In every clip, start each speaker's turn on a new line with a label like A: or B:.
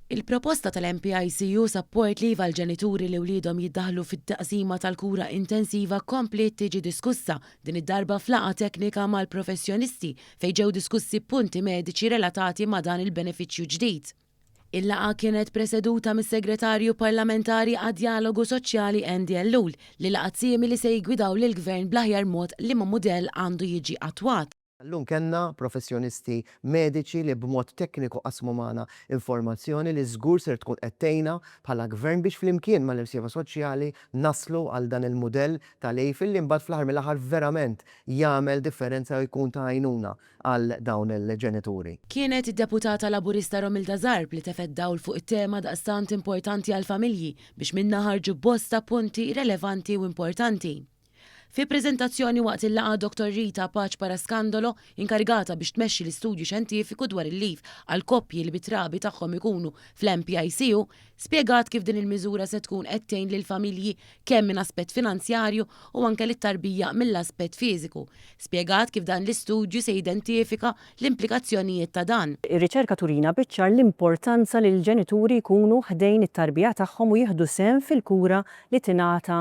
A: Il-proposta tal-MPICU support leave għal ġenituri li wliedhom jiddaħlu fit-taqsima tal-kura intensiva kompli tiġi diskussa din id-darba flaqa teknika mal-professjonisti fejn ġew diskussi punti mediċi relatati ma' dan il-benefiċċju ġdid. Il-laqa kienet preseduta mis-Segretarju Parlamentari għad-Dialogu Soċjali Andy Ellul li laqat simili se jgwidaw lill-Gvern bl-aħjar mod li ma' mudell għandu jiġi attwat.
B: Llum kellna professjonisti mediċi li b'mod tekniku qasmu magħna informazzjoni li żgur ser tkun qed tgħinna bħala gvern biex flimkien mal-imsieba soċjali naslu għal dan il-mudell tal-EIFIL li mbagħad fl-aħħar mill-aħħar verament jagħmel differenza u jkun ta' għajnuna għal dawn il-ġenituri.
A: Kienet id-deputata Laburista Romilda Zarb li tefed dawl fuq it-tema daqstant importanti għal familji biex minna ħarġu bosta punti relevanti u importanti. Fi preżentazzjoni waqt il-laqa Dr. Rita Paċ Paraskandolo, inkarigata biex tmexxi l-istudju xjentifiku dwar il-lif għal koppji li bitrabi tagħhom ikunu fl-MPICU, spjegat kif din il-miżura se tkun qed tgħin lill-familji kemm minn aspett finanzjarju u anke lit-tarbija mill-aspett fiżiku. Spjegat kif dan l-istudju se jidentifika l-implikazzjonijiet ta' dan.
C: Ir-riċerka turina biċċar l-importanza li l-ġenituri jkunu ħdejn it-tarbija tagħhom u jieħdu sehem fil-kura li tingħata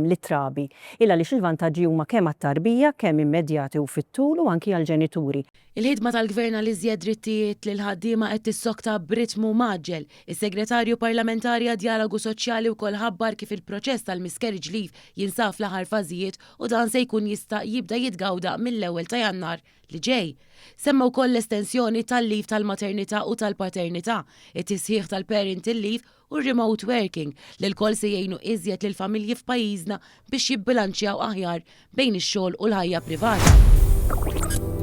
C: lit-trabi. Illa li il-vantaġġi huma kemm għat-tarbija, kemm immedjati u fit-tul u anki għall-ġenituri.
A: Il-ħidma tal-Gvern għal iżjed drittijiet lil ħaddiema qed tissokta b'ritmu maġġel. Is-Segretarju Parlamentari għad-Dialogu Soċjali wkoll ħabbar kif il-proċess tal-miscarriage leave jinsab fl-aħħar fażijiet u dan se jkun jista' jibda jitgawda mill-ewwel ta' Jannar li ġej. Semma wkoll l-estensjoni tal-leave tal-maternità u tal-paternità, it-tisħiħ tal-parental leave u remote working li l-koll se jgħinu iżjed lil familji f'pajjiżna biex jibbilanċjaw aħjar bejn ix-xogħol u l-ħajja privata.